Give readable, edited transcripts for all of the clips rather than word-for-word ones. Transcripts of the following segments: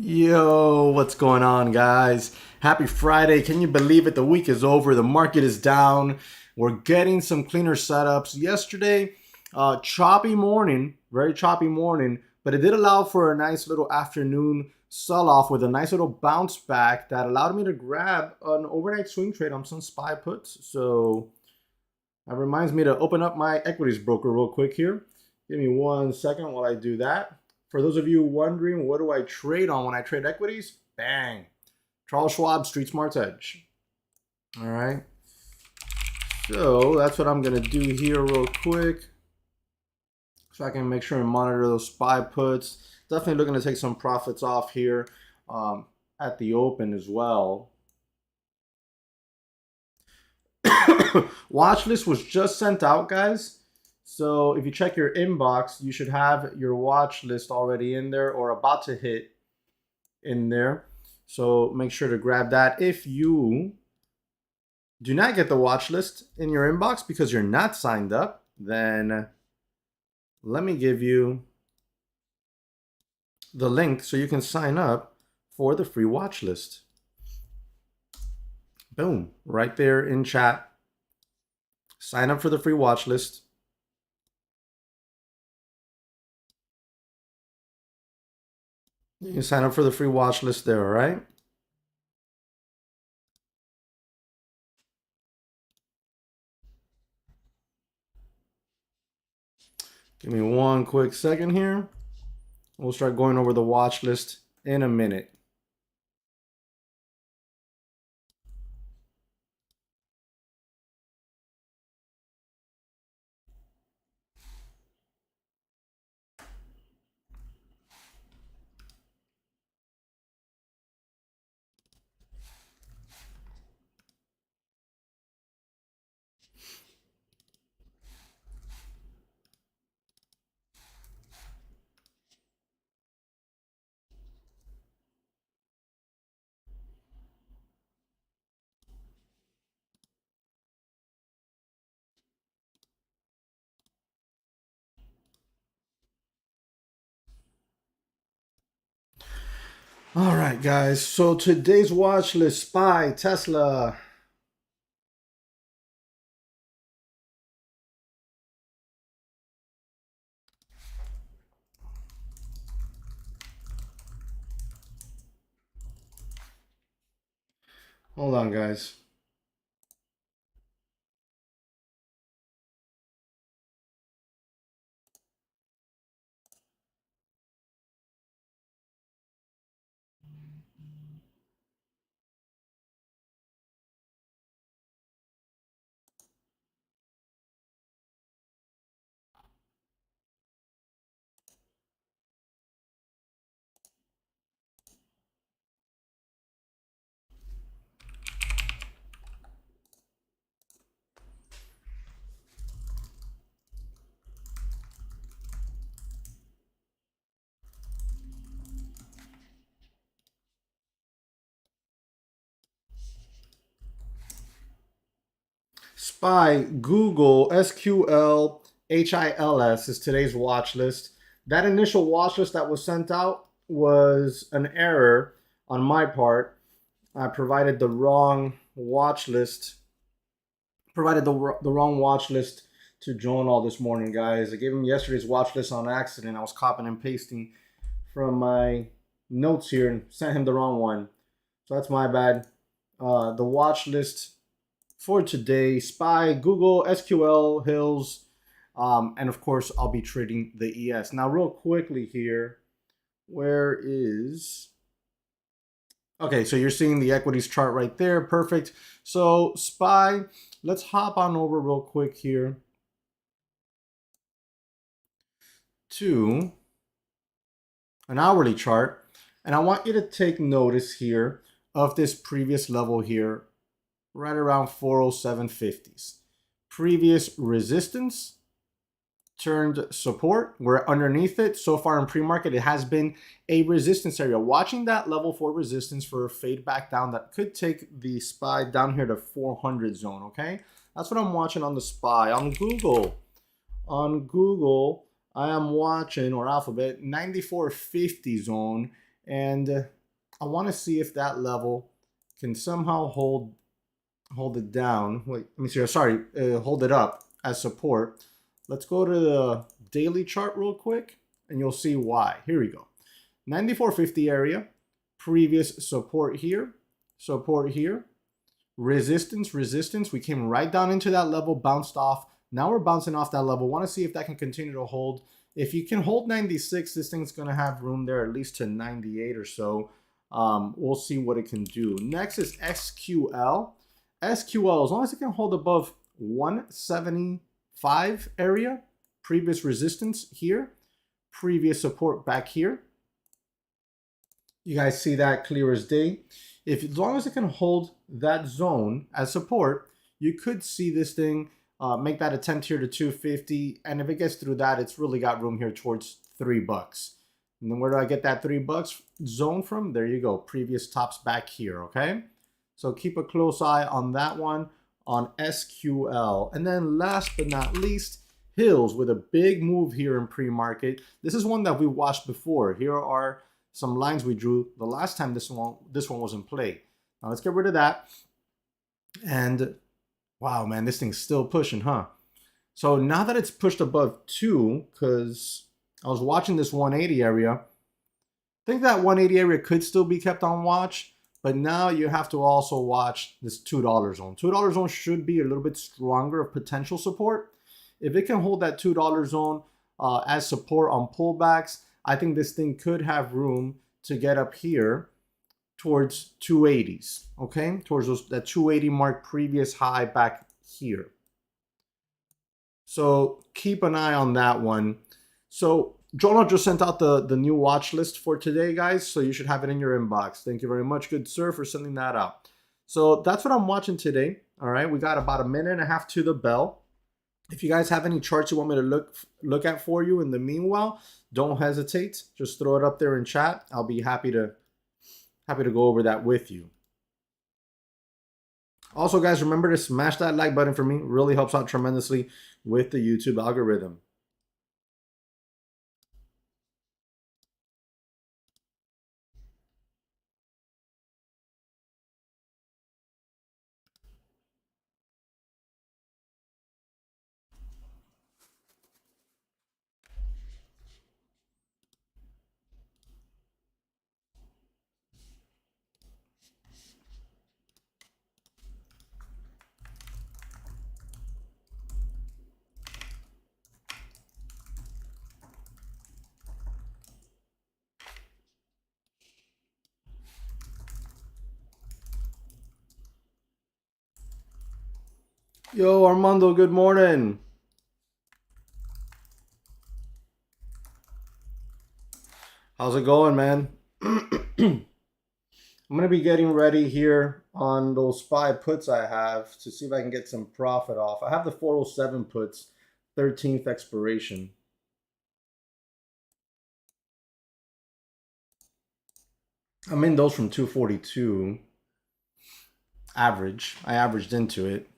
Yo, what's going on, guys? Happy Friday. Can you believe it? The week is over. The market is down. We're getting some cleaner setups. Yesterday, choppy morning, very choppy morning, but it did allow for a nice little afternoon sell off with a nice little bounce back that allowed me to grab an overnight swing trade on some SPY puts. So that reminds me to open up my equities broker real quick here. Give me 1 second while I do that. For those of you wondering, what do I trade on when I trade equities? Bang. Charles Schwab, Street Smart's Edge. All right. So that's what I'm going to do here real quick. So I can make sure and monitor those SPY puts. Definitely looking to take some profits off here at the open as well. Watch list was just sent out, guys. So if you check your inbox, you should have your watch list already in there or about to hit in there. So make sure to grab that. If you do not get the watch list in your inbox because you're not signed up, then let me give you the link so you can sign up for the free watch list. Boom, right there in chat. Sign up for the free watch list. You can sign up for the free watch list there, all right? Give me 1 quick second here. We'll start going over the watch list in a minute. All right, guys. So today's watch list: SPY, Tesla. Hold on, guys. SPY, Google, SQL, HILS is today's watch list. That initial watch list that was sent out was an error on my part. I provided the wrong watch list. Provided the wrong watch list to Joan all this morning, guys. I gave him yesterday's watch list on accident. I was copying and pasting from my notes here and sent him the wrong one. So that's my bad. The watch list for today: SPY, Google, SQL, Hills, and of course I'll be trading the ES. Now real quickly here, where is... Okay, so you're seeing the equities chart right there. Perfect. So SPY, let's hop on over real quick here to an hourly chart. And I want you to take notice here of this previous level here, right around 407.50s. Previous resistance turned support. We're underneath it. So far in pre-market, it has been a resistance area. Watching that level for resistance for a fade back down that could take the SPY down here to 400 zone, okay? That's what I'm watching on the SPY. On Google, I am watching, or Alphabet, 94.50 zone. and I want to see if that level can somehow hold it down. Wait, let me see. Sorry, hold it up as support. Let's go to the daily chart real quick, and you'll see why. Here we go. 94.50 area, previous support here, resistance, resistance. We came right down into that level, bounced off. Now we're bouncing off that level. Want to see if that can continue to hold. If you can hold 96, this thing's going to have room there at least to 98 or so. We'll see what it can do. Next is SQL. SQL, as long as it can hold above 175 area, previous resistance here, previous support back here. You guys see that clear as day. As long as it can hold that zone as support, you could see this thing make that attempt here to 250. And if it gets through that, it's really got room here towards $3. And then where do I get that $3 zone from? There you go. Previous tops back here, okay? So keep a close eye on that one on SQL. And then last but not least, Hills with a big move here in pre-market. This is one that we watched before. Here are some lines we drew the last time this one was in play. Now let's get rid of that. And wow, man, this thing's still pushing, huh? So now that it's pushed above 2, because I was watching this 180 area, I think that 180 area could still be kept on watch, but now you have to also watch this $2 zone. $2 zone should be a little bit stronger of potential support. If it can hold that $2 zone as support on pullbacks, I think this thing could have room to get up here towards 280s, okay? Towards that 280 mark, previous high back here. So keep an eye on that one. So Jono just sent out the new watch list for today, guys. So you should have it in your inbox. Thank you very much, good sir, for sending that out. So that's what I'm watching today. All right, we got about a minute and a half to the bell. If you guys have any charts you want me to look at for you in the meanwhile, don't hesitate. Just throw it up there in chat. I'll be happy to go over that with you. Also, guys, remember to smash that like button for me. It really helps out tremendously with the YouTube algorithm. Yo, Armando, good morning. How's it going, man? I'm going to be getting ready here on those 5 puts I have to see if I can get some profit off. I have the 407 puts, 13th expiration. I'm in those from 242 average. I averaged into it.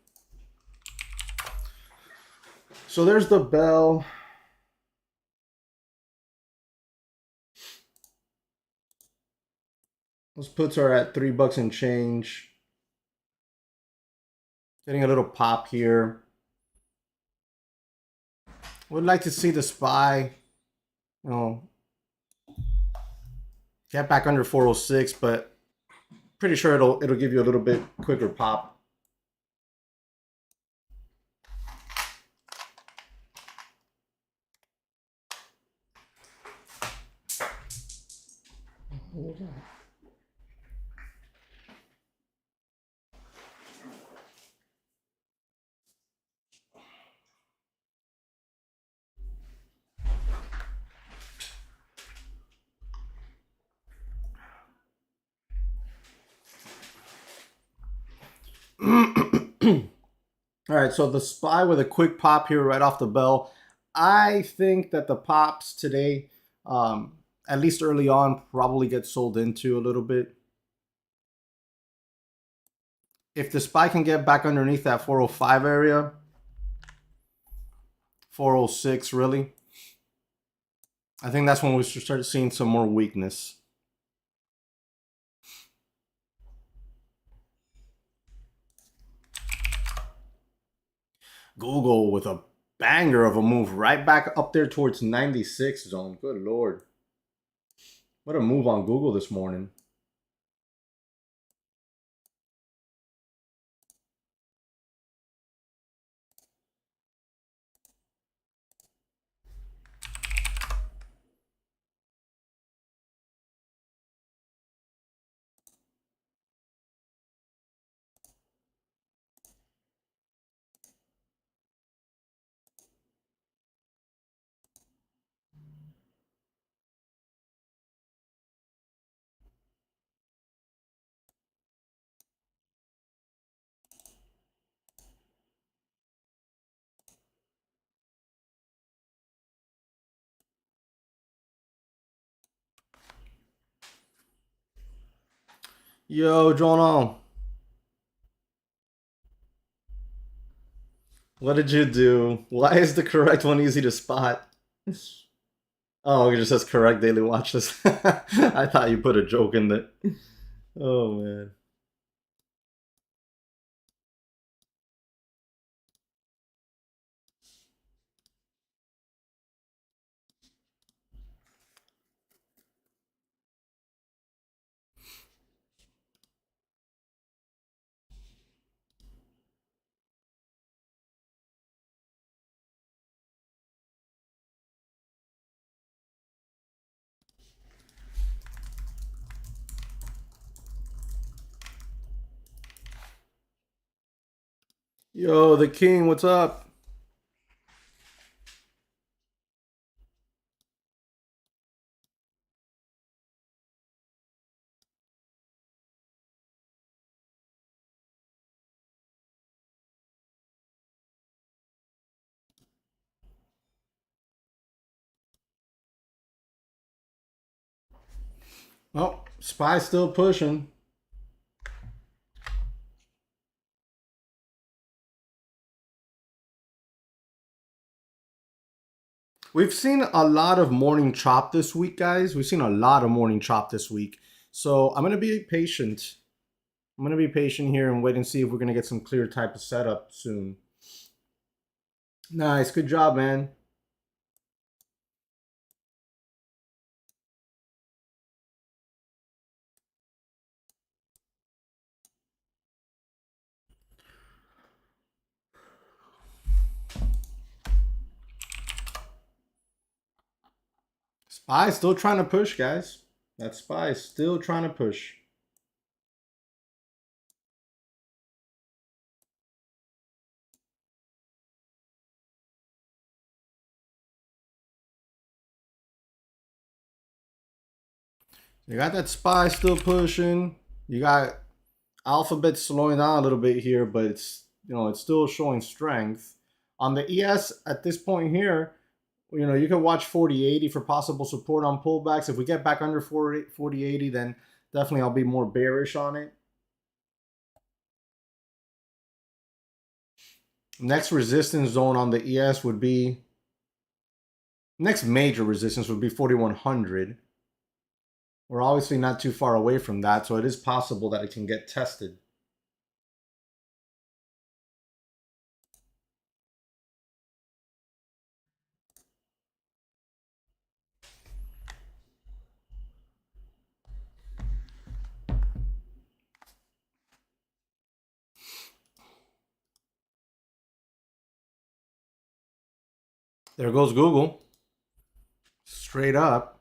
So there's the bell. Those puts are at $3 and change. Getting a little pop here. Would like to see the SPY, get back under 406, but pretty sure it'll give you a little bit quicker pop. All right, so the SPY with a quick pop here right off the bell. I think that the pops today, at least early on, probably get sold into a little bit. If the SPY can get back underneath that 405 area, 406 really, I think that's when we should start seeing some more weakness. Google with a banger of a move right back up there towards 96 zone. Good lord. What a move on Google this morning. Yo, Jono, what did you do? Why is the correct one easy to spot? Oh, it just says correct daily watch list. I thought you put a joke in there. Oh man. Yo, the king, what's up? Oh, Spy still pushing. We've seen a lot of morning chop this week, guys. We've seen a lot of morning chop this week. So I'm going to be patient. I'm going to be patient here and wait and see if we're going to get some clear type of setup soon. Nice. Good job, man. Spy still trying to push, guys. That Spy is still trying to push. You got that Spy still pushing. You got Alphabet slowing down a little bit here, but it's still showing strength. On the ES at this point here, you can watch 4080 for possible support on pullbacks. If we get back under 4080, then definitely I'll be more bearish on it. Next resistance zone on the ES would be, next major resistance would be 4100. We're obviously not too far away from that, so it is possible that it can get tested. There goes Google. Straight up.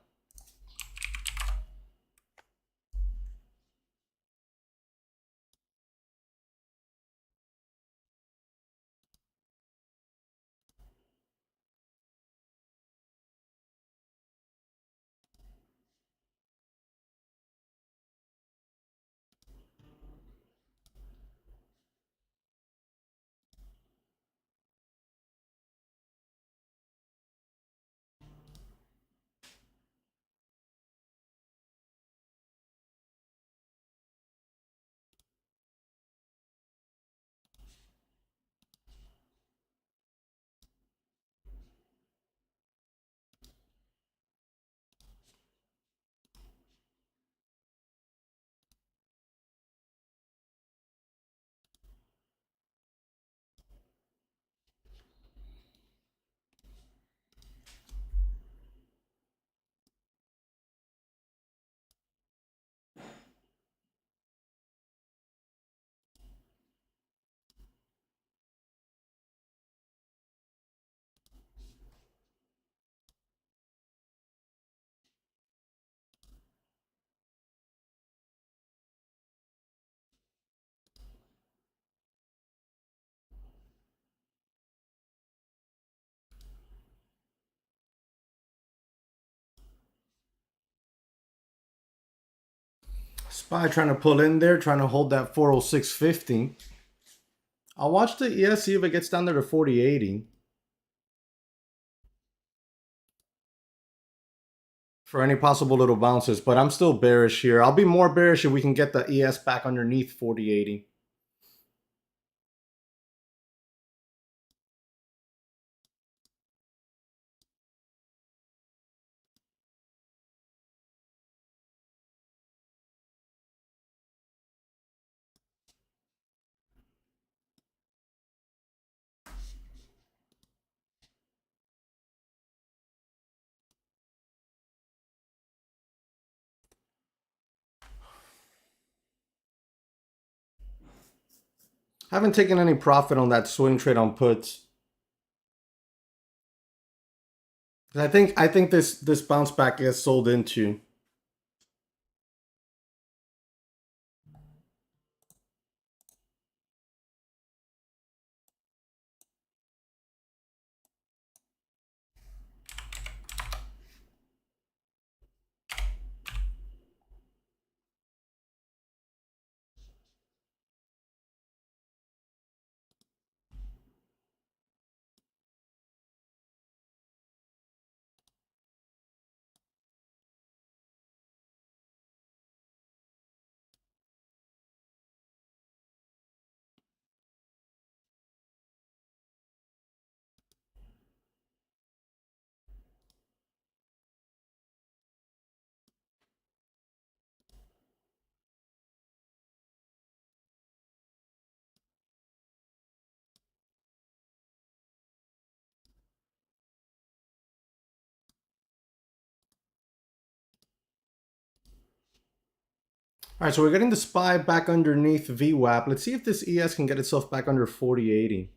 SPY trying to pull in there, trying to hold that 406.50. I'll watch the ES, see if it gets down there to 40.80 for any possible little bounces, but I'm still bearish here. I'll be more bearish if we can get the ES back underneath 40.80. I haven't taken any profit on that swing trade on puts. I think this bounce back gets sold into. All right, so we're getting the SPY back underneath VWAP. Let's see if this ES can get itself back under 40.80.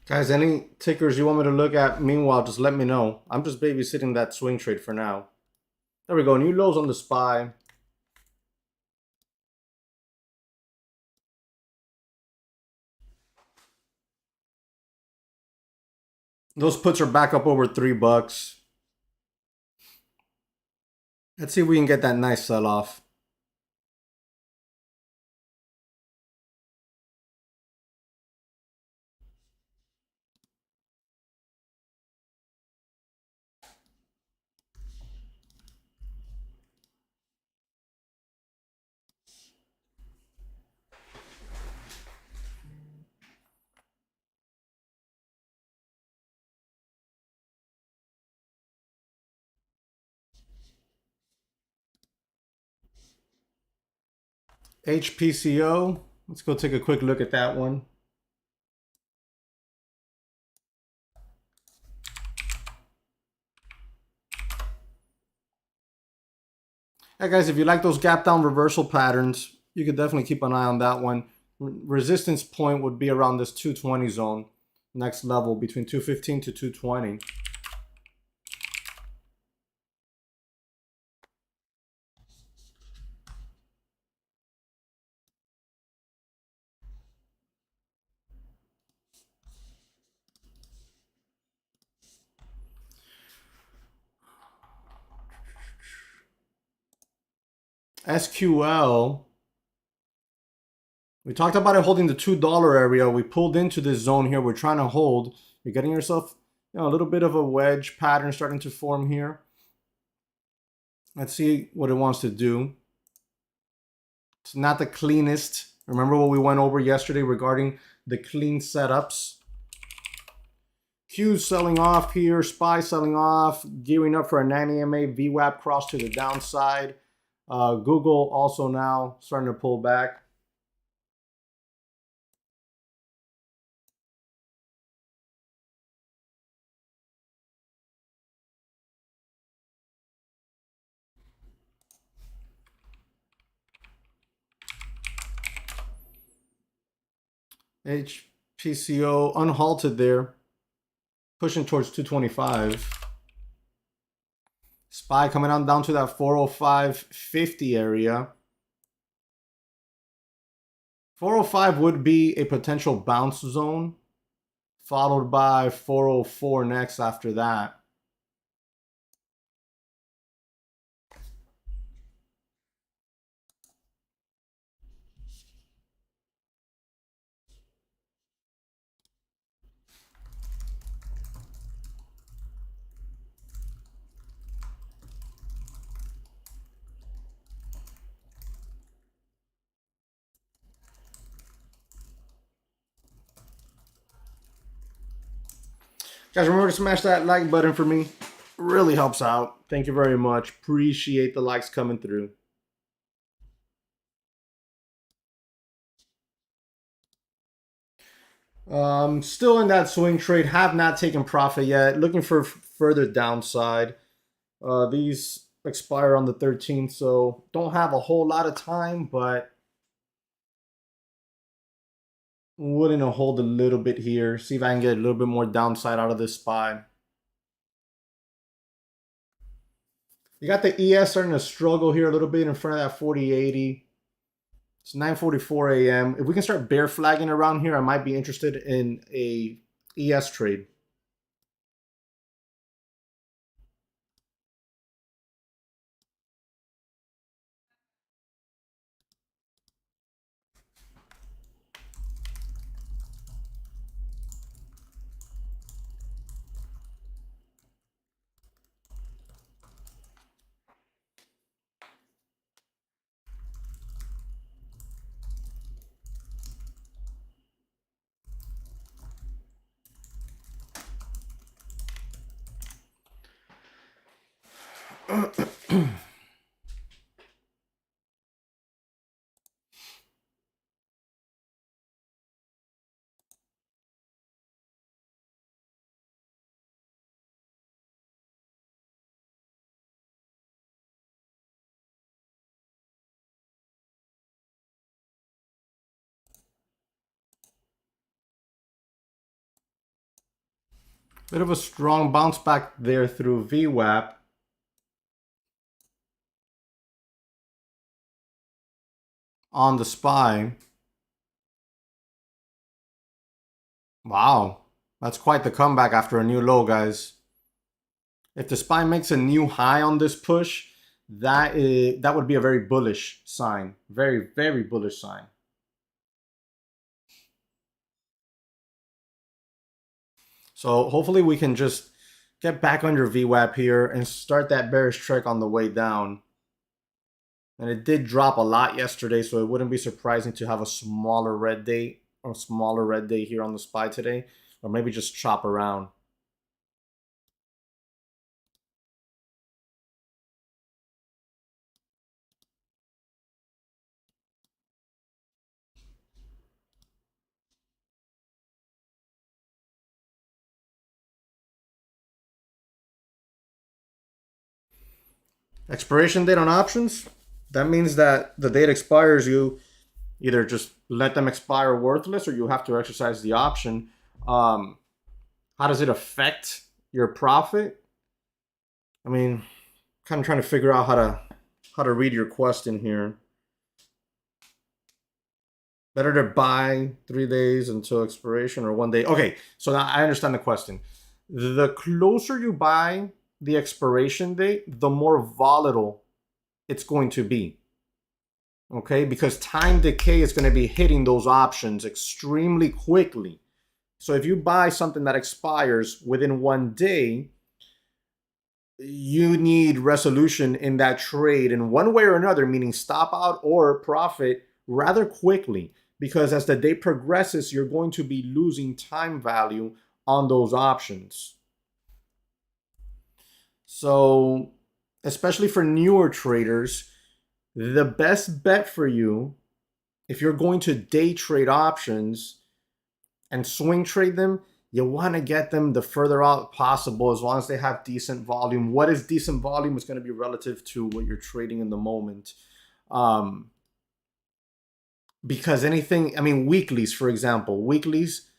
Guys, any tickers you want me to look at? Meanwhile, just let me know. I'm just babysitting that swing trade for now. There we go. New lows on the SPY. Those puts are back up over $3. Let's see if we can get that nice sell-off. HPCO. Let's go take a quick look at that one. Hey guys, if you like those gap down reversal patterns, you could definitely keep an eye on that one. Resistance point would be around this 220 zone. Next level between 215 to 220. SQL, We talked about it holding the $2 area. We pulled into this zone here. We're trying to hold. You're getting yourself, a little bit of a wedge pattern starting to form here. Let's see what it wants to do. It's not the cleanest. Remember what we went over yesterday regarding the clean setups. Q's selling off here. SPY selling off. Gearing up for a 90 MA VWAP cross to the downside. Google also now starting to pull back. HPCO unhalted there, pushing towards 225. SPY coming on down to that 405.50 area. 405 would be a potential bounce zone, followed by 404 next after that. Guys, remember to smash that like button for me. Really helps out. Thank you very much. Appreciate the likes coming through. Still in that swing trade. Have not taken profit yet. Looking for further downside. These expire on the 13th, so don't have a whole lot of time, but willing to hold a little bit here. See if I can get a little bit more downside out of this SPY. You got the ES starting to struggle here a little bit in front of that 4080. It's 9:44 a.m. If we can start bear flagging around here, I might be interested in a ES trade. Bit of a strong bounce back there through VWAP. On the SPY. Wow, that's quite the comeback after a new low, guys. If the SPY makes a new high on this push, that would be a very bullish sign. Very, very bullish sign. So hopefully we can just get back under VWAP here and start that bearish trek on the way down. And it did drop a lot yesterday, so it wouldn't be surprising to have a smaller red day or smaller red day here on the SPY today, or maybe just chop around. Expiration date on options, that means that the date expires, you either just let them expire worthless or you have to exercise the option. How does it affect your profit? I mean, kind of trying to figure out how to read your question here. Better to buy 3 days until expiration or 1 day? Okay, so now I understand the question. The closer you buy the expiration date, the more volatile it's going to be. okay? Because time decay is going to be hitting those options extremely quickly. So if you buy something that expires within 1 day, you need resolution in that trade in one way or another, meaning stop out or profit rather quickly, because as the day progresses, you're going to be losing time value on those options. So, especially for newer traders, the best bet for you, if you're going to day trade options and swing trade them, you want to get them the further out possible, as long as they have decent volume. What is decent volume is going to be relative to what you're trading in the moment. Because anything, I mean, weeklies, for example, weeklies,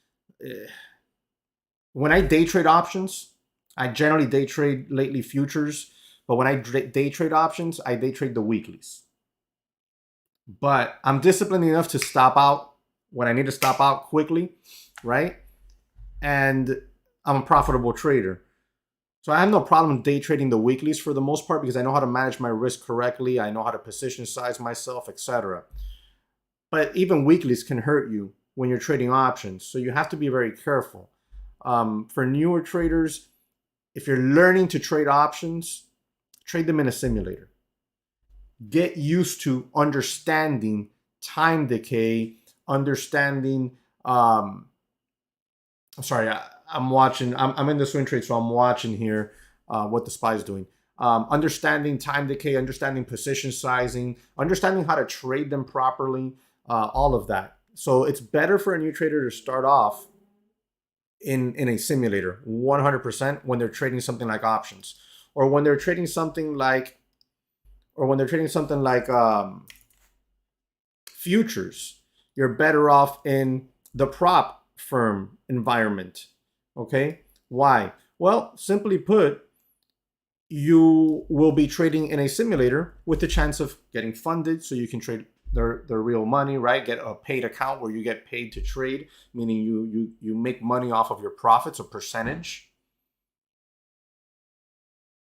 when I day trade options, I generally day trade lately futures, but when I day trade options, I day trade the weeklies. But I'm disciplined enough to stop out when I need to stop out quickly, right? And I'm a profitable trader. So I have no problem day trading the weeklies for the most part, because I know how to manage my risk correctly. I know how to position size myself, etc. But even weeklies can hurt you when you're trading options. So you have to be very careful. For newer traders, if you're learning to trade options, trade them in a simulator. Get used to understanding time decay, understanding, I'm sorry, I'm watching, I'm in the swing trade, so I'm watching here what the SPY is doing. Understanding time decay, understanding position sizing, understanding how to trade them properly, all of that. So it's better for a new trader to start off in a simulator 100% when they're trading something like options, or when they're trading something like futures. You're better off in the prop firm environment. Okay, why? Well, simply put, you will be trading in a simulator with the chance of getting funded, so you can trade their real money, right? Get a paid account where you get paid to trade, meaning you make money off of your profits, a percentage.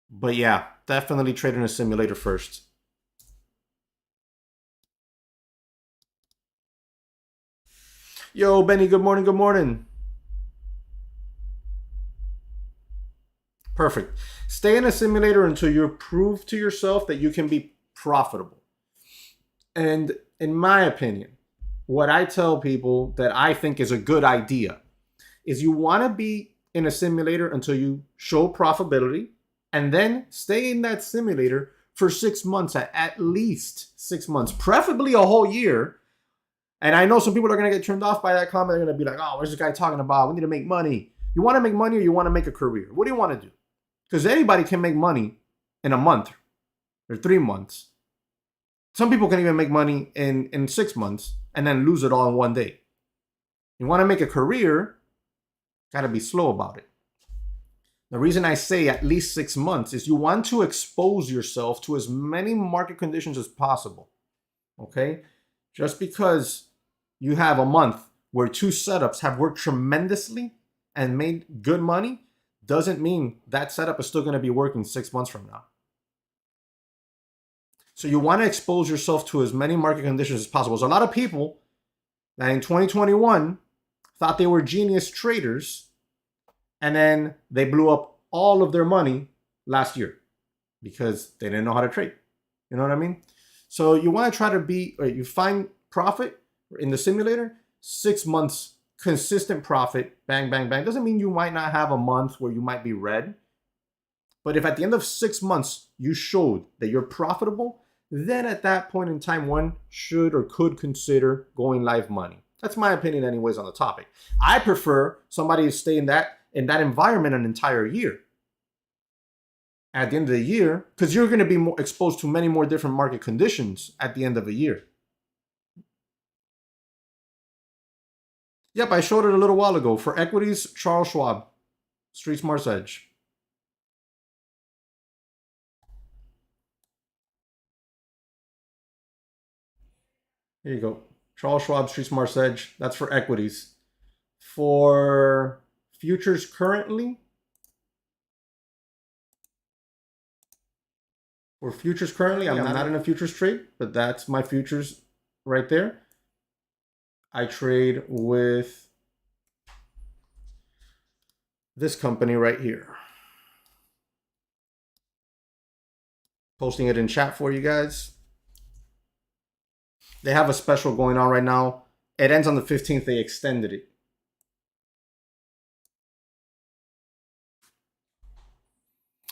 But yeah, definitely trade in a simulator first. Yo, Benny, good morning, good morning. Perfect. Stay in a simulator until you prove to yourself that you can be profitable. And in my opinion, what I tell people that I think is a good idea is you want to be in a simulator until you show profitability, and then stay in that simulator for 6 months, at least 6 months, preferably a whole year. And I know some people are going to get turned off by that comment. They're going to be like, oh, what's this guy talking about? We need to make money. You want to make money, or you want to make a career? What do you want to do? Because anybody can make money in a month or 3 months. Some people can even make money in 6 months and then lose it all in 1 day. You want to make a career, got to be slow about it. The reason I say at least 6 months is you want to expose yourself to as many market conditions as possible. Okay? Just because you have a month where 2 setups have worked tremendously and made good money doesn't mean that setup is still going to be working 6 months from now. So you want to expose yourself to as many market conditions as possible. There's a lot of people that in 2021 thought they were genius traders, and then they blew up all of their money last year because they didn't know how to trade. You know what I mean? So you want to try to you find profit in the simulator, 6 months consistent profit, bang, bang, bang. Doesn't mean you might not have a month where you might be red. But if at the end of 6 months you showed that you're profitable, then at that point in time, one should or could consider going live money. That's my opinion anyways on the topic. I prefer somebody to stay in that environment an entire year. At the end of the year, because you're going to be more exposed to many more different market conditions at the end of a year. Yep, I showed it a little while ago. For equities, Charles Schwab, Street Smart's Edge. Here you go. Charles Schwab, Street Smart's Edge. That's for equities. For futures currently, For futures currently, I'm not in a futures trade, but that's my futures right there. I trade with this company right here. Posting it in chat for you guys. They have a special going on right now. It ends on the 15th. They extended it.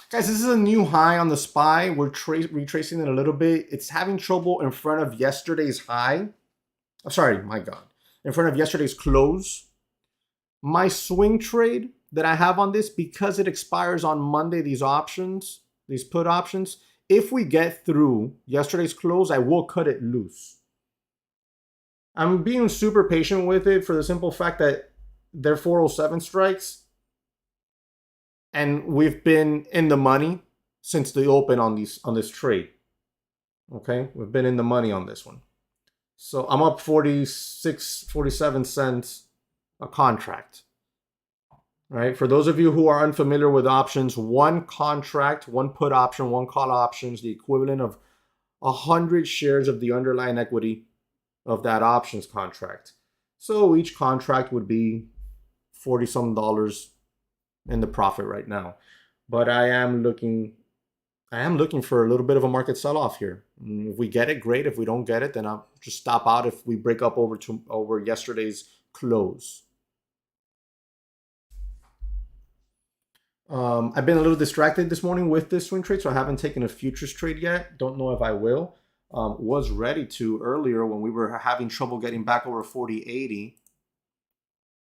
Guys, this is a new high on the SPY. We're retracing it a little bit. It's having trouble in front of yesterday's high. Oh, sorry, my God. In front of yesterday's close. My swing trade that I have on this, because it expires on Monday, these options, these put options, if we get through yesterday's close, I will cut it loose. I'm being super patient with it for the simple fact that they're 407 strikes. And we've been in the money since the open on this trade. Okay, we've been in the money on this one. So I'm up 46, 47 cents a contract. Right? For those of you who are unfamiliar with options, one contract, one put option, one call option is the equivalent of 100 shares of the underlying equity of that options contract. So each contract would be 40 some dollars in the profit right now. But I am looking for a little bit of a market sell-off here. If we get it, great. If we don't get it, then I'll just stop out if we break up over yesterday's close. I've been a little distracted this morning with this swing trade, so I haven't taken a futures trade yet. Don't know if I will. Was ready to earlier when we were having trouble getting back over 40.80.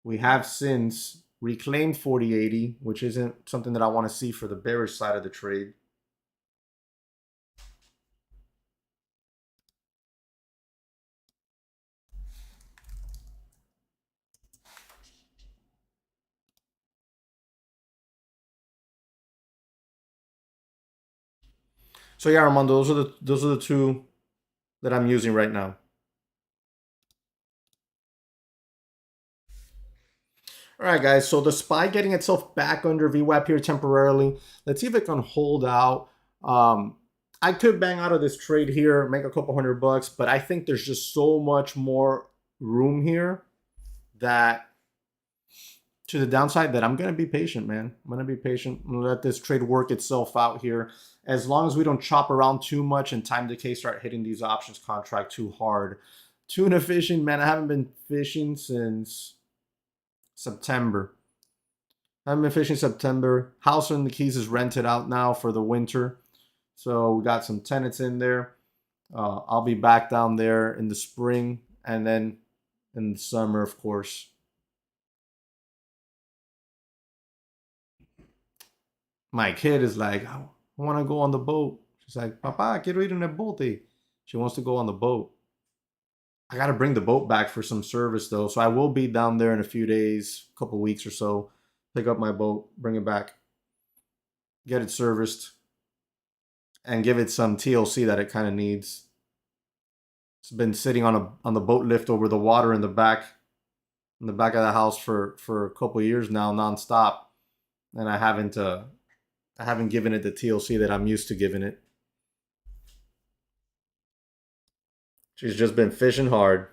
We have since reclaimed 40.80, which isn't something that I want to see for the bearish side of the trade. So yeah, Armando, those are the two that I'm using right now. All right, guys. So the SPY getting itself back under VWAP here temporarily. Let's see if it can hold out. I could bang out of this trade here, make a couple $100, but I think there's just so much more room here that to the downside that I'm going to be patient, man. I'm going to be patient. I'm going to let this trade work itself out here. As long as we don't chop around too much and time decay start hitting these options contract too hard. Tuna fishing, man, I haven't been fishing since September. I haven't been fishing September. House in the Keys is rented out now for the winter. So we got some tenants in there. I'll be back down there in the spring and then in the summer, of course. My kid is like, I want to go on the boat. She's like, Papa, quiero ir en el bote. She wants to go on the boat. I got to bring the boat back for some service, though. So I will be down there in a few days, a couple weeks or so. Pick up my boat, bring it back, get it serviced, and give it some TLC that it kind of needs. It's been sitting on the boat lift over the water in the back of the house for a couple years now, nonstop, and I haven't given it the TLC that I'm used to giving it. She's just been fishing hard.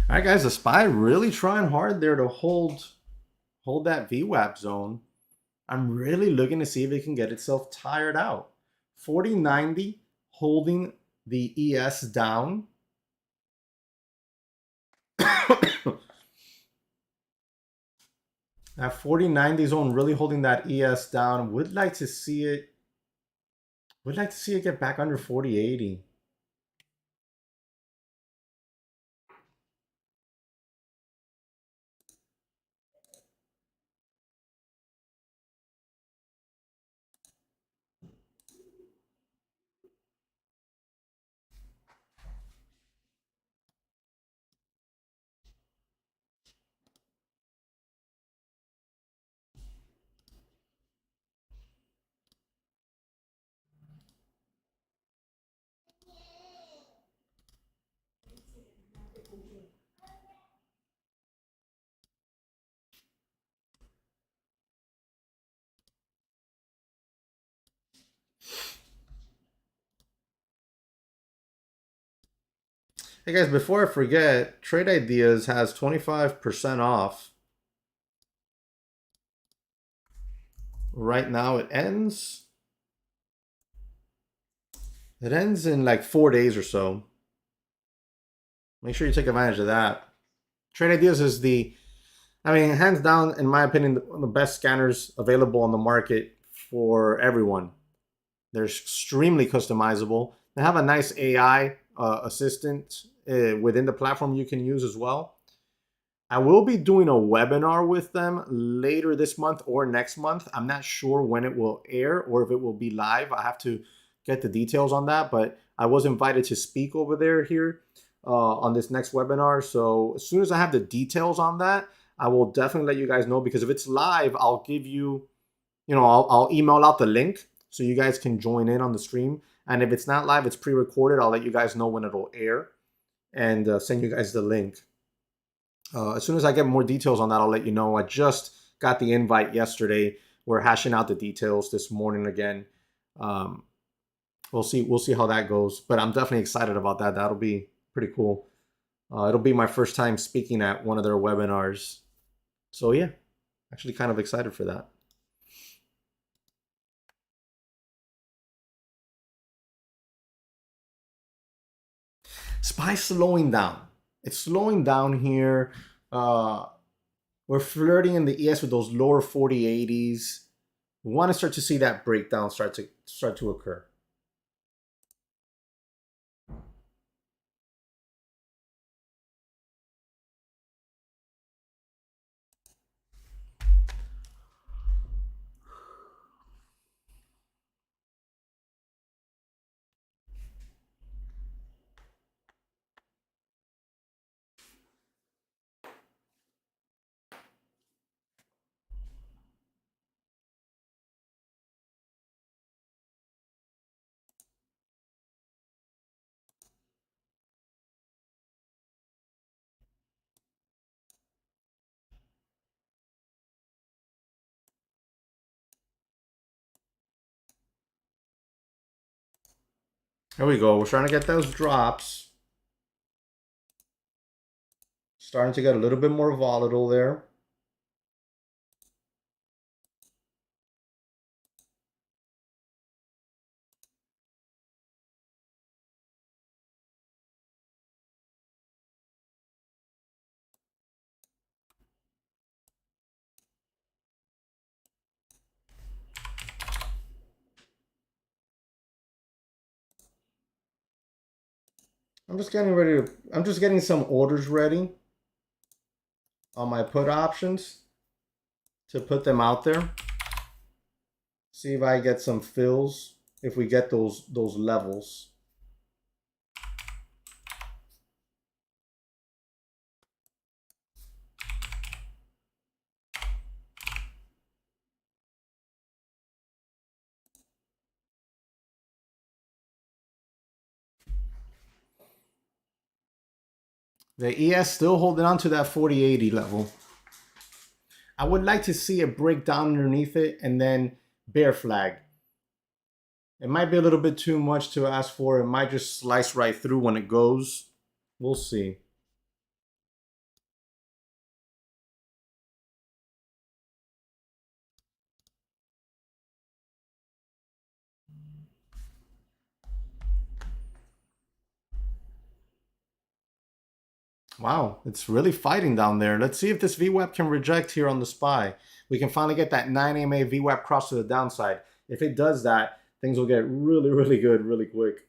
All right, guys, the SPY really trying hard there to hold that VWAP zone. I'm really looking to see if it can get itself tired out. 40.90 holding the ES down. That 40.90 zone really holding that ES down. Would like to see it get back under 40.80. Hey guys, before I forget, Trade Ideas has 25% off. Right now it ends. It ends in like 4 days or so. Make sure you take advantage of that. Trade Ideas is hands down, in my opinion, the best scanners available on the market for everyone. They're extremely customizable. They have a nice AI assistant within the platform you can use as well. I will be doing a webinar with them later this month or next month. I'm not sure when it will air or if it will be live. I have to get the details on that, but I was invited to speak over there here on this next webinar. So as soon as I have the details on that, I will definitely let you guys know, because if it's live, I'll give you, I'll email out the link so you guys can join in on the stream. And if it's not live, it's pre-recorded. I'll let you guys know when it'll air and send you guys the link. As soon as I get more details on that, I'll let you know. I just got the invite yesterday. We're hashing out the details this morning again. Um, we'll see. We'll see how that goes. But I'm definitely excited about that. That'll be pretty cool. It'll be my first time speaking at one of their webinars. So yeah, actually kind of excited for that. SPY slowing down. It's slowing down here. Uh, we're flirting in the ES with those lower 4080s. We want to start to see that breakdown start to occur. There we go. We're trying to get those drops. Starting to get a little bit more volatile there. I'm just getting ready to, I'm just getting some orders ready on my put options to put them out there. See if I get some fills, if we get those levels. The ES still holding on to that 4080 level. I would like to see it break down underneath it and then bear flag. It might be a little bit too much to ask for. It might just slice right through when it goes. We'll see. Wow, it's really fighting down there. Let's see if this VWAP can reject here on the SPY. We can finally get that 9 EMA VWAP cross to the downside. If it does that, things will get really, really good really quick.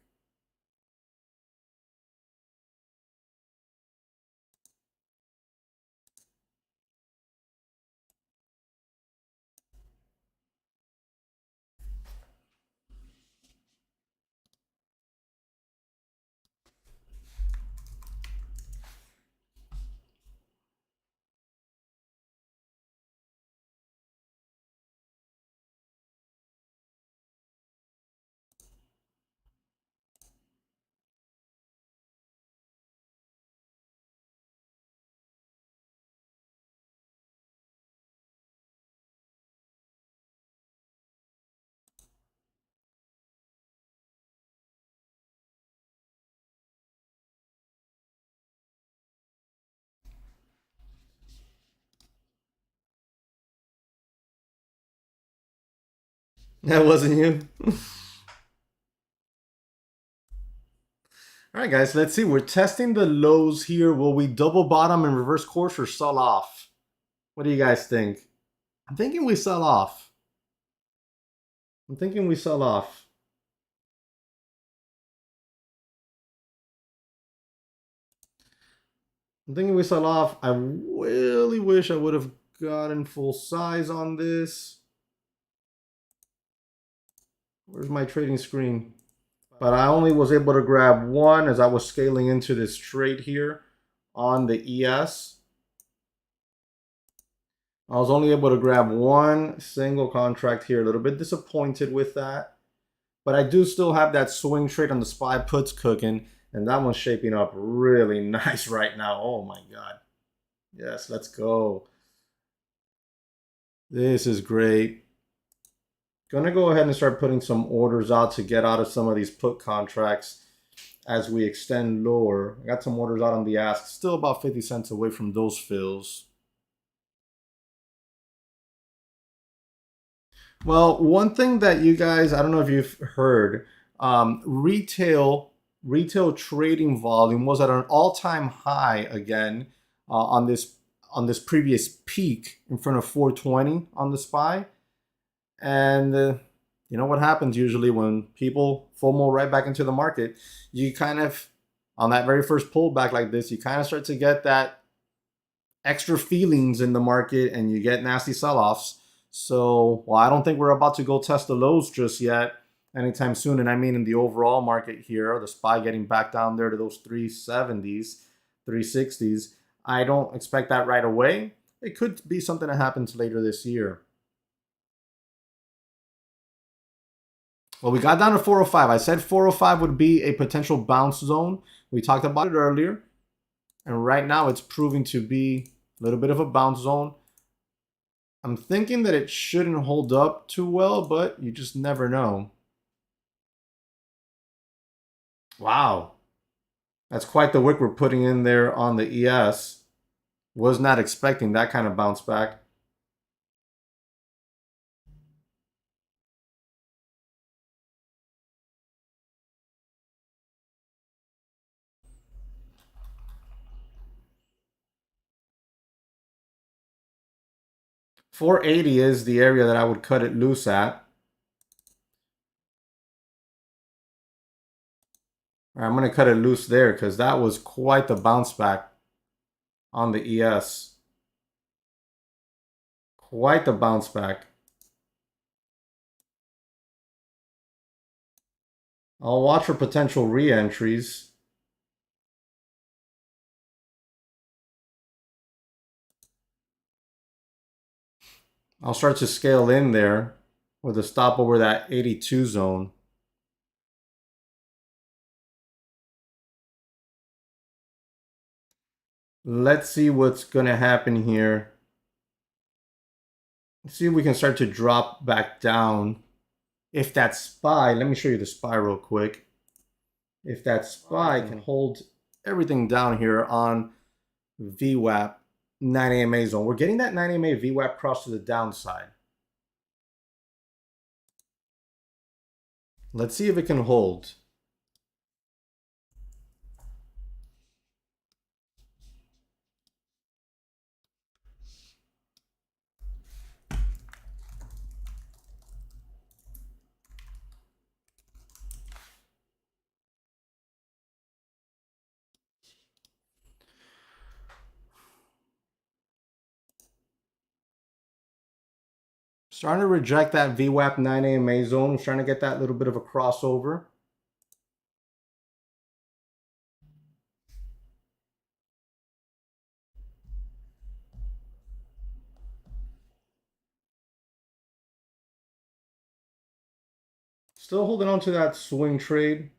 That wasn't you. All right, guys, let's see. We're testing the lows here. Will we double bottom and reverse course or sell off? What do you guys think? I'm thinking we sell off. I'm thinking we sell off. I'm thinking we sell off. I really wish I would have gotten full size on this. Where's my trading screen? But I only was able to grab one as I was scaling into this trade here on the ES. I was only able to grab one single contract here. A little bit disappointed with that. But I do still have that swing trade on the SPY puts cooking. And that one's shaping up really nice right now. Oh my God. Yes, let's go. This is great. Gonna go ahead and start putting some orders out to get out of some of these put contracts as we extend lower. I got some orders out on the ask. Still about 50 cents away from those fills. Well, one thing that you guys, I don't know if you've heard, retail trading volume was at an all-time high again on this previous peak in front of 420 on the SPY. And you know what happens usually when people FOMO right back into the market? You kind of, on that very first pullback like this, you kind of start to get that extra feelings in the market and you get nasty sell-offs. So, well, I don't think we're about to go test the lows just yet anytime soon. And I mean in the overall market here, the SPY getting back down there to those 370s, 360s. I don't expect that right away. It could be something that happens later this year. Well, we got down to 405. I said 405 would be a potential bounce zone. We talked about it earlier. And right now it's proving to be a little bit of a bounce zone. I'm thinking that it shouldn't hold up too well, but you just never know. Wow. That's quite the wick we're putting in there on the ES. Was not expecting that kind of bounce back. $480 is the area that I would cut it loose at. All right, I'm going to cut it loose there because that was quite the bounce back on the ES. Quite the bounce back. I'll watch for potential re-entries. I'll start to scale in there with a stop over that 82 zone. Let's see what's going to happen here. Let's see if we can start to drop back down. If that SPY, let me show you the SPY real quick. If that SPY can hold everything down here on VWAP 9 AMA zone. We're getting that 9 AMA VWAP cross to the downside. Let's see if it can hold. Starting to reject that VWAP 9 AMA zone. Trying to get that little bit of a crossover. Still holding on to that swing trade.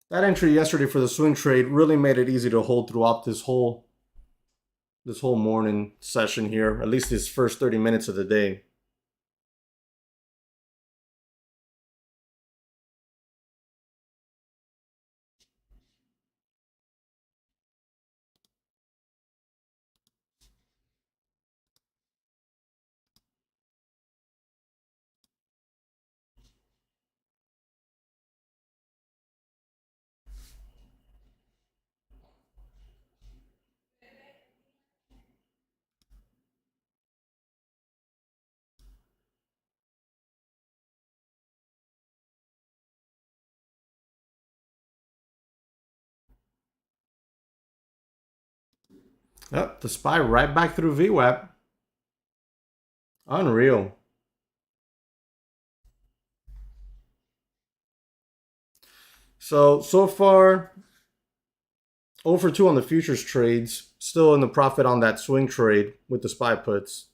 That entry yesterday for the swing trade really made it easy to hold throughout this whole morning session here, at least this first 30 minutes of the day. Yep, the SPY right back through VWAP. Unreal. So far, 0 for 2 on the futures trades. Still in the profit on that swing trade with the SPY puts.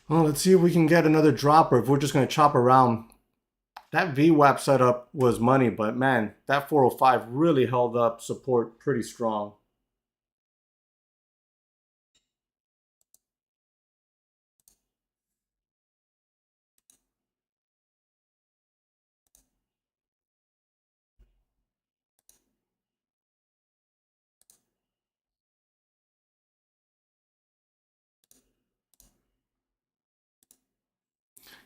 Well, let's see if we can get another drop or if we're just going to chop around. That VWAP setup was money, but man, that 405 really held up support pretty strong.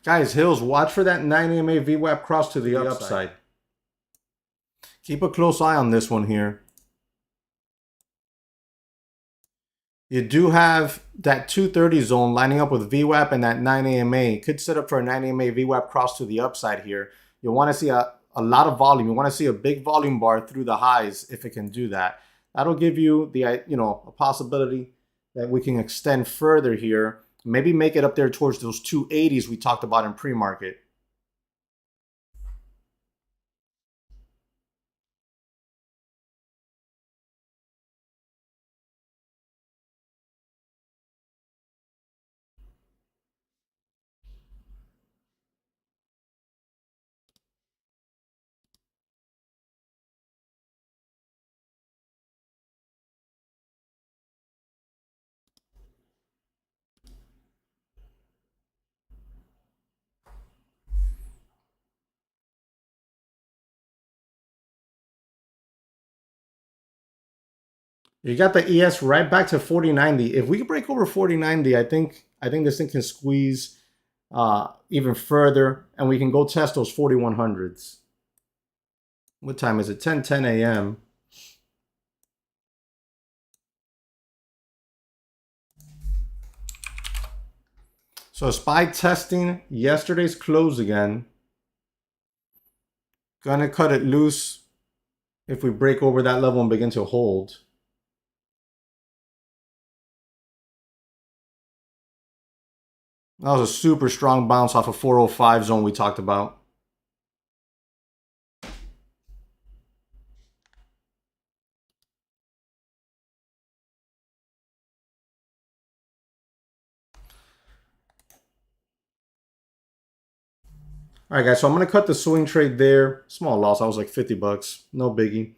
Guys, Hills, watch for that 9 EMA VWAP cross to the upside. Keep a close eye on this one here. You do have that 230 zone lining up with VWAP and that 9 AMA. Could set up for a 9 AMA VWAP cross to the upside here. You'll want to see a lot of volume. You want to see a big volume bar through the highs if it can do that. That'll give you the a possibility that we can extend further here. Maybe make it up there towards those 280s we talked about in pre-market. You got the ES right back to 4090. If we can break over 4090, I think this thing can squeeze even further, and we can go test those 4100s. What time is it? 10:10 a.m. So SPY testing yesterday's close again. Gonna cut it loose if we break over that level and begin to hold. That was a super strong bounce off of 405 zone we talked about. All right, guys, so I'm going to cut the swing trade there. Small loss. I was like 50 bucks. No biggie.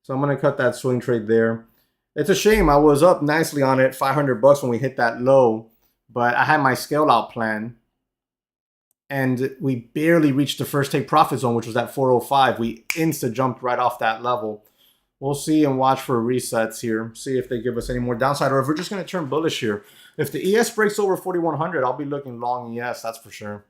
So I'm going to cut that swing trade there. It's a shame. I was up nicely on it, 500 bucks when we hit that low, but I had my scale out plan. And we barely reached the first take profit zone, which was at 405. We insta jumped right off that level. We'll see and watch for resets here. See if they give us any more downside or if we're just going to turn bullish here. If the ES breaks over 4100, I'll be looking long ES, that's for sure.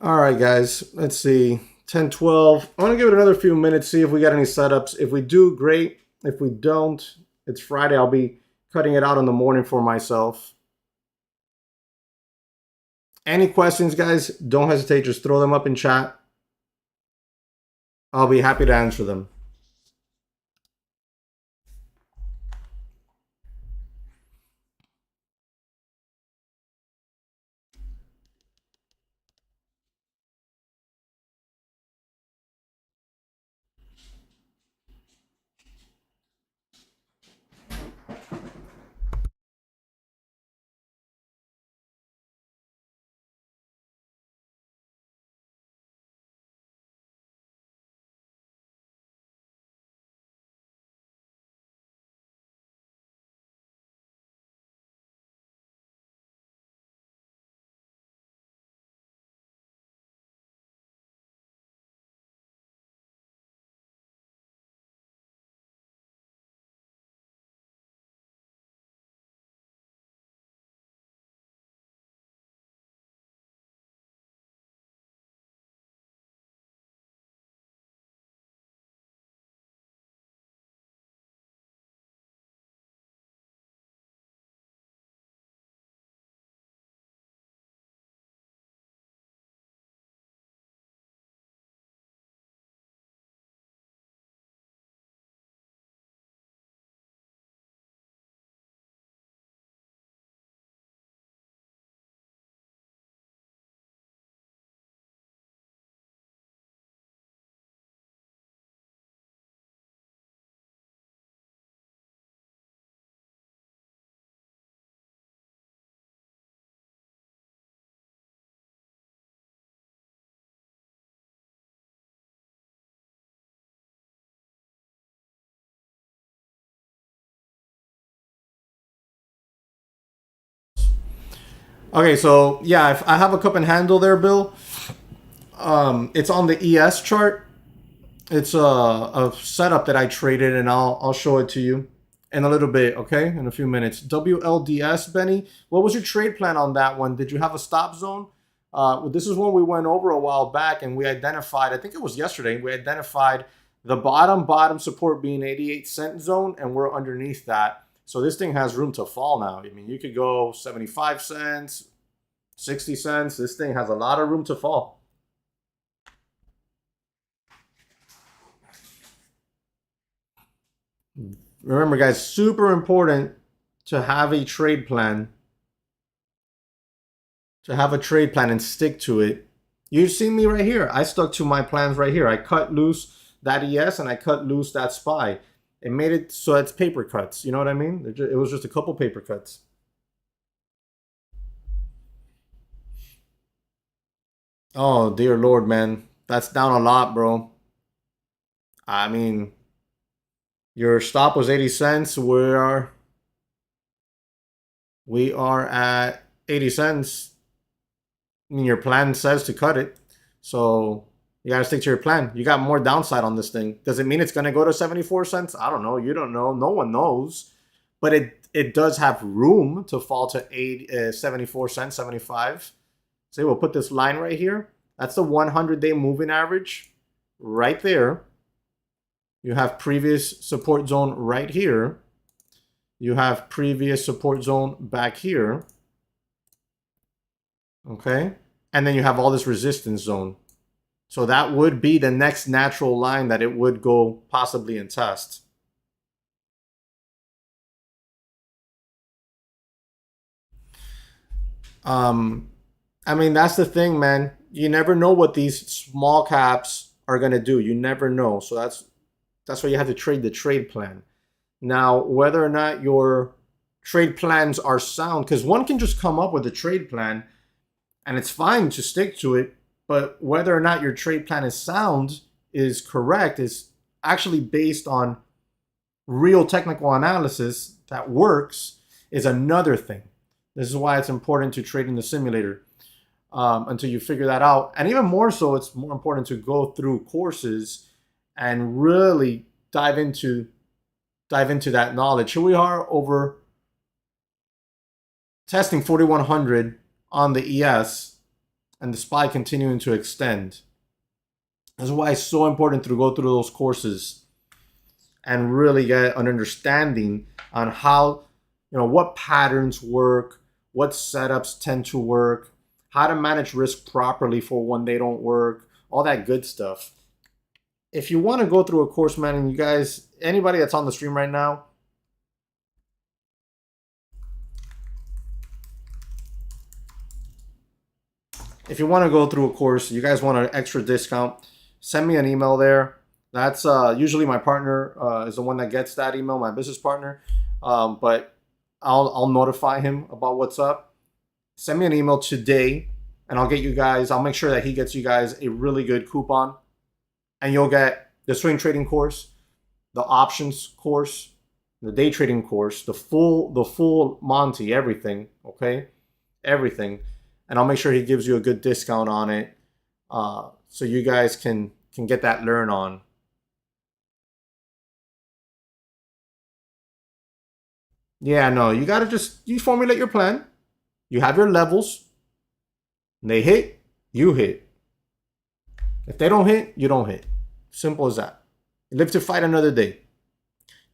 All right, guys, let's see. 10, 12. I want to give it another few minutes, see if we got any setups. If we do, great. If we don't, it's Friday. I'll be cutting it out in the morning for myself. Any questions, guys, don't hesitate. Just throw them up in chat. I'll be happy to answer them. Okay, so yeah, if I have a cup and handle there, Bill. It's on the ES chart. It's a setup that I traded, and I'll show it to you in a little bit, okay? In a few minutes. WLDS, Benny. What was your trade plan on that one? Did you have a stop zone? Well, this is one we went over a while back, and we identified, I think it was yesterday, we identified the bottom support being 88-cent zone, and we're underneath that. So this thing has room to fall now. I mean, you could go 75 cents, 60 cents. This thing has a lot of room to fall. Remember, guys, super important to have a trade plan. To have a trade plan and stick to it. You've seen me right here. I stuck to my plans right here. I cut loose that ES and I cut loose that SPY. It made it so it's paper cuts. You know what I mean? It was just a couple paper cuts. Oh, dear Lord, man. That's down a lot, bro. I mean, your stop was 80 cents. We are at 80 cents. I mean, your plan says to cut it. So you got to stick to your plan. You got more downside on this thing. Does it mean it's going to go to 74 cents? I don't know. You don't know. No one knows. But it does have room to fall to 74 cents, 75. So we'll put this line right here. That's the 100-day moving average right there. You have previous support zone right here. You have previous support zone back here. Okay. And then you have all this resistance zone. So that would be the next natural line that it would go possibly and test. I mean, that's the thing, man. You never know what these small caps are going to do. You never know. So that's why you have to trade the trade plan. Now, whether or not your trade plans are sound, because one can just come up with a trade plan and it's fine to stick to it, but whether or not your trade plan is sound, is correct, is actually based on real technical analysis that works, is another thing. This is why it's important to trade in the simulator until you figure that out. And even more so, it's more important to go through courses and really dive into that knowledge. Here we are over testing 4100 on the ES and the SPY continuing to extend. This is why it's so important to go through those courses and really get an understanding on how, what patterns work, what setups tend to work, how to manage risk properly for when they don't work, all that good stuff. If you want to go through a course, man, and you guys, anybody that's on the stream right now, if you want to go through a course, you guys want an extra discount, send me an email there. That's usually my partner is the one that gets that email, my business partner. But I'll notify him about what's up. Send me an email today, and I'll make sure that he gets you guys a really good coupon. And you'll get the swing trading course, the options course, the day trading course, the full Monty, everything, okay? Everything. And I'll make sure he gives you a good discount on it so you guys can get that learn on. Yeah, no, you got to you formulate your plan. You have your levels. They hit, you hit. If they don't hit, you don't hit. Simple as that. Live to fight another day.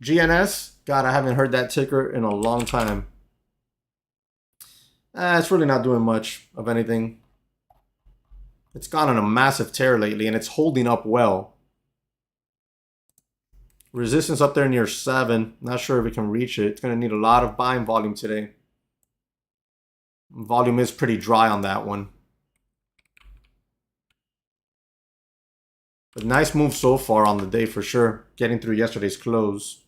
GNS, God, I haven't heard that ticker in a long time. It's really not doing much of anything. It's gone on a massive tear lately, and it's holding up well. Resistance up there near 7. Not sure if we can reach it. It's going to need a lot of buying volume today. Volume is pretty dry on that one. But nice move so far on the day for sure. Getting through yesterday's close.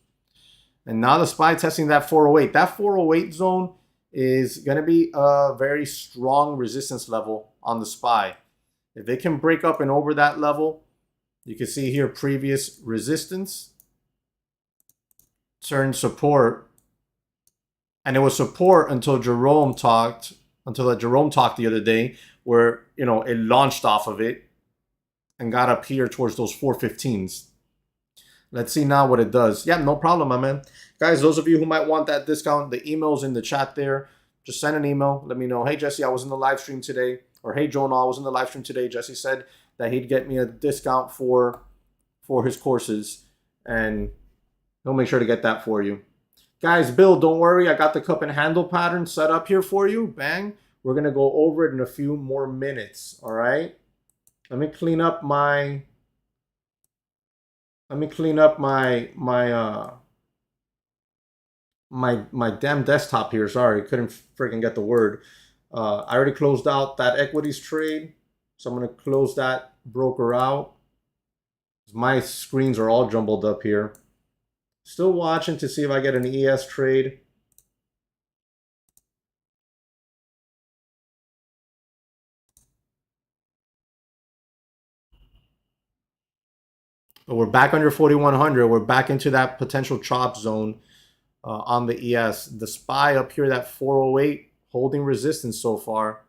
And now the SPY testing that 408. That 408 zone is going to be a very strong resistance level on the SPY. If they can break up and over that level, you can see here previous resistance turned support. And it was support until Jerome talked until that Jerome talk the other day, where it launched off of it and got up here towards those 415s. Let's see now what it does. Yeah, no problem, my man. Guys, those of you who might want that discount, the email's in the chat there. Just send an email. Let me know. Hey, Jesse, I was in the live stream today. Or, hey, Jonah, I was in the live stream today. Jesse said that he'd get me a discount for his courses. And he'll make sure to get that for you. Guys, Bill, don't worry. I got the cup and handle pattern set up here for you. Bang. We're going to go over it in a few more minutes. All right. Let me clean up my my damn desktop here. Sorry, couldn't freaking get the word. I already closed out that equities trade, so I'm gonna close that broker out. My screens are all jumbled up here. Still watching to see if I get an ES trade. But we're back under 4,100. We're back into that potential chop zone on the ES. The SPY up here, that 408, holding resistance so far.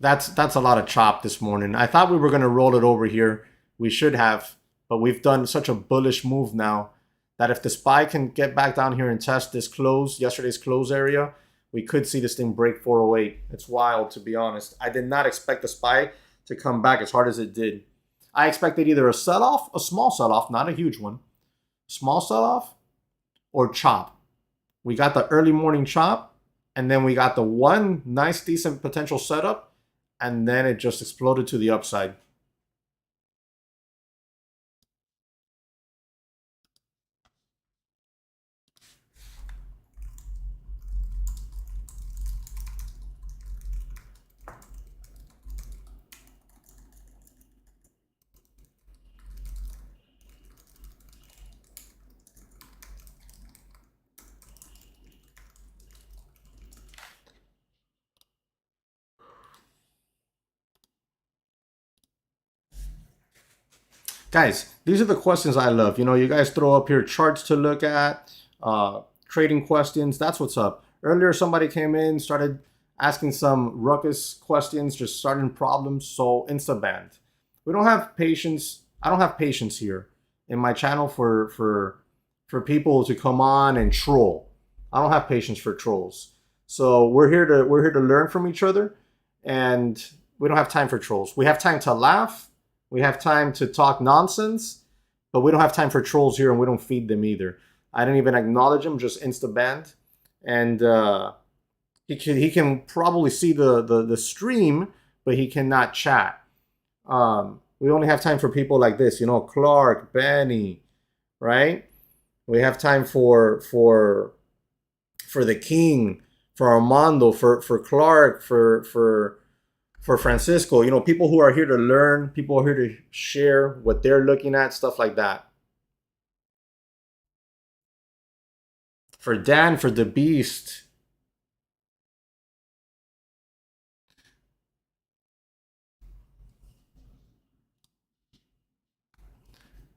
That's a lot of chop this morning. I thought we were going to roll it over here. We should have, but we've done such a bullish move now that if the SPY can get back down here and test this close, yesterday's close area, we could see this thing break 408. It's wild, to be honest. I did not expect the SPY to come back as hard as it did. I expected either a sell-off, a small sell-off, not a huge one, small sell-off, or chop. We got the early morning chop, and then we got the one nice, decent potential setup, and then it just exploded to the upside. Guys, these are the questions I love. You guys throw up here charts to look at, trading questions. That's what's up. Earlier, somebody came in, started asking some ruckus questions, just starting problems. So insta-banned. We don't have patience. I don't have patience here in my channel for people to come on and troll. I don't have patience for trolls. So we're here to learn from each other, and we don't have time for trolls. We have time to laugh. We have time to talk nonsense, but we don't have time for trolls here, and we don't feed them either. I didn't even acknowledge him, just insta-banned. And he can probably see the stream, but he cannot chat. We only have time for people like this, Clark, Benny, right? We have time for the King, for Armando, for Clark, for Francisco, people who are here to learn, people who are here to share what they're looking at, stuff like that. For Dan, for the Beast.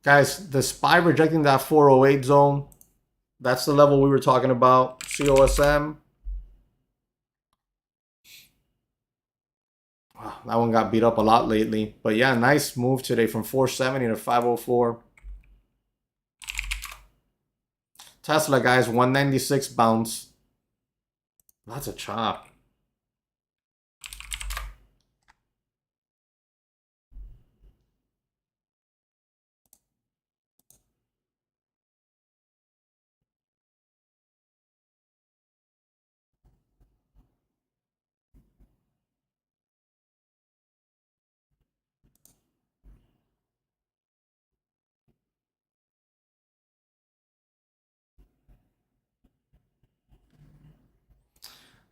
Guys, the SPY rejecting that 408 zone, that's the level we were talking about. COSM. Wow, that one got beat up a lot lately. But yeah, nice move today from 470 to 504. Tesla, guys, 196 bounce. That's a chop.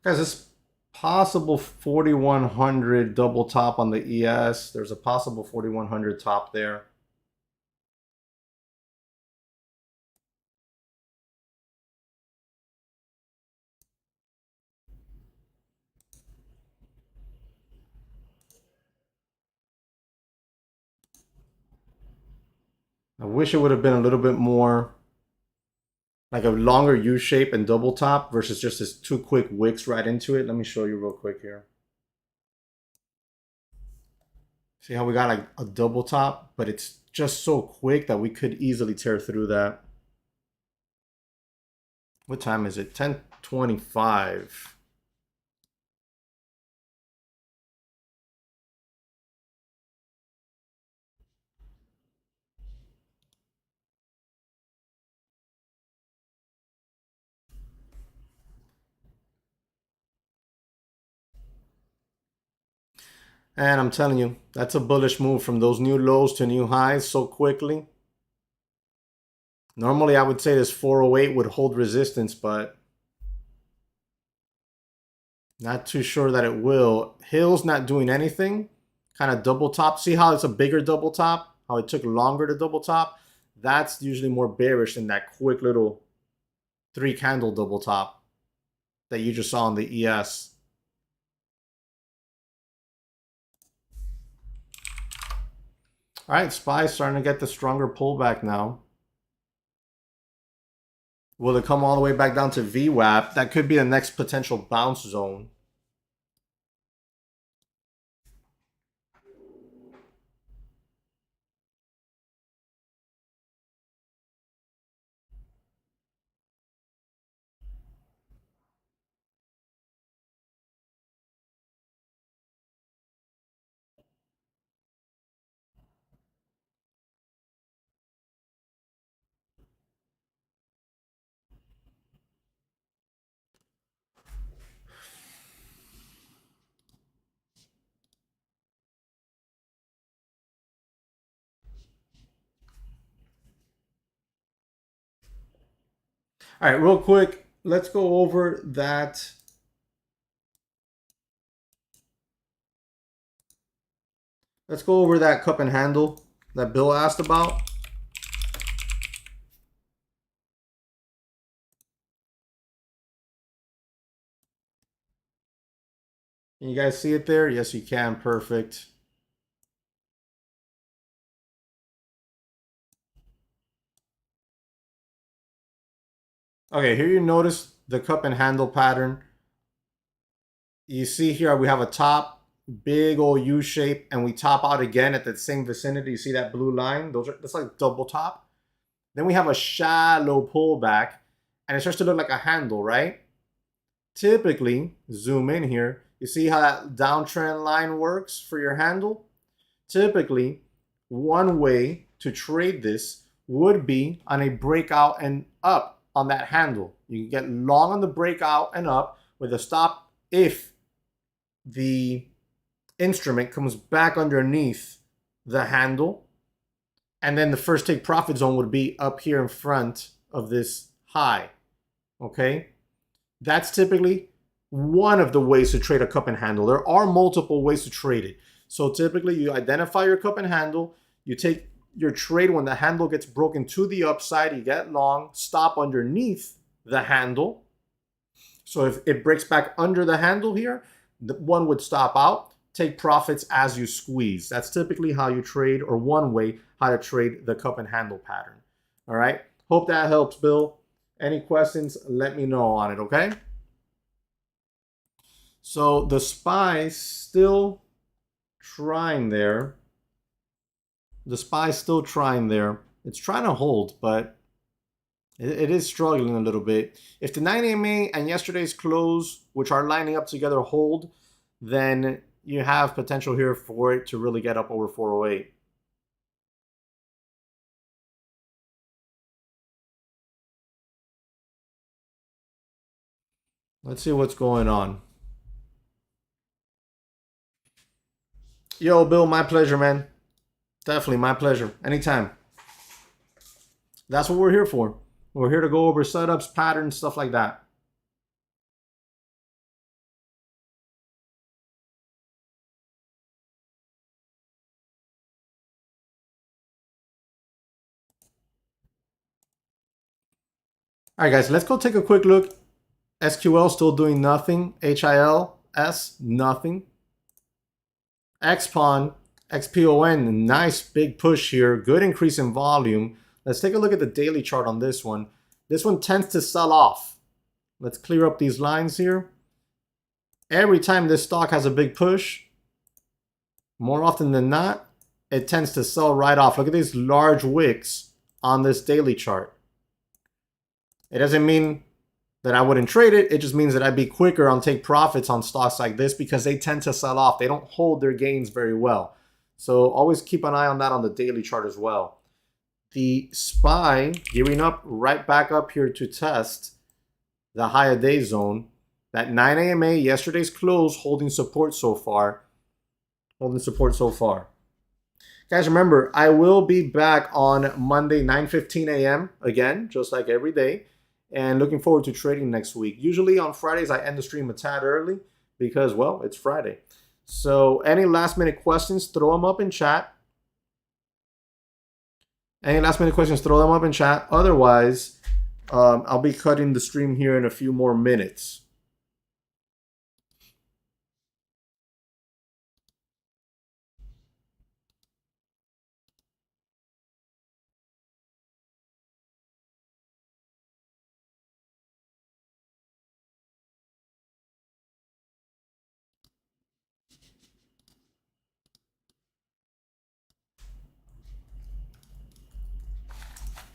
Guys, this possible 4100 double top on the ES. There's a possible 4100 top there. I wish it would have been a little bit more like a longer U shape and double top versus just this 2 quick wicks right into it. Let me show you real quick here. See how we got like a double top, but it's just so quick that we could easily tear through that. What time is it? 10:25. And I'm telling you, that's a bullish move from those new lows to new highs so quickly. Normally, I would say this 408 would hold resistance, but not too sure that it will. Hill's not doing anything. Kind of double top. See how it's a bigger double top? How it took longer to double top? That's usually more bearish than that quick little 3 candle double top that you just saw on the ES. All right, SPY's starting to get the stronger pullback now. Will it come all the way back down to VWAP? That could be the next potential bounce zone. All right, real quick, let's go over that. Let's go over that cup and handle that Bill asked about. Can you guys see it there? Yes, you can. Perfect. Okay, here you notice the cup and handle pattern. You see here we have a top, big old U shape, and we top out again at that same vicinity. You see that blue line? That's like double top. Then we have a shallow pullback, and it starts to look like a handle, right? Typically, zoom in here. You see how that downtrend line works for your handle? Typically, one way to trade this would be on a breakout and up on that handle. You can get long on the breakout and up with a stop if the instrument comes back underneath the handle. And then the first take profit zone would be up here in front of this high. Okay? That's typically one of the ways to trade a cup and handle. There are multiple ways to trade it. So typically you identify your cup and handle, you take your trade when the handle gets broken to the upside, you get long, stop underneath the handle. So if it breaks back under the handle here, one would stop out, take profits as you squeeze. That's typically how you trade, or one way how to trade the cup and handle pattern. All right. Hope that helps, Bill. Any questions, let me know on it, okay? So the SPY's still trying there. The SPY's still trying there. It's trying to hold, but it is struggling a little bit. If the 9 EMA and yesterday's close, which are lining up together, hold, then you have potential here for it to really get up over 408. Let's see what's going on. Yo, Bill, my pleasure, man. Definitely my pleasure. Anytime. That's what we're here for. We're here to go over setups, patterns, stuff like that. All right, guys, let's go take a quick look. SQL still doing nothing. HILS, nothing. XPON, XPON, nice big push here. Good increase in volume. Let's take a look at the daily chart on this one. This one tends to sell off. Let's clear up these lines here. Every time this stock has a big push, more often than not, it tends to sell right off. Look at these large wicks on this daily chart. It doesn't mean that I wouldn't trade it. It just means that I'd be quicker on take profits on stocks like this because they tend to sell off. They don't hold their gains very well. So always keep an eye on that on the daily chart as well. The SPY gearing up right back up here to test the higher day zone. That 9 AMA, yesterday's close, holding support so far. Guys, remember, I will be back on Monday, 9:15 a.m. again, just like every day. And looking forward to trading next week. Usually on Fridays, I end the stream a tad early because, well, it's Friday. So any last minute questions, throw them up in chat. Otherwise, I'll be cutting the stream here in a few more minutes.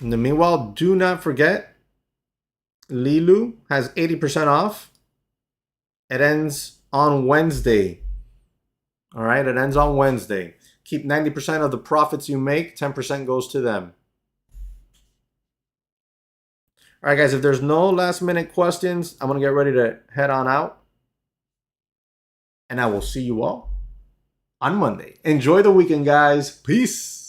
In the meanwhile, do not forget, Lilu has 80% off. It ends on Wednesday. All right, it ends on Wednesday. Keep 90% of the profits you make, 10% goes to them. All right, guys, if there's no last minute questions, I'm going to get ready to head on out. And I will see you all on Monday. Enjoy the weekend, guys. Peace.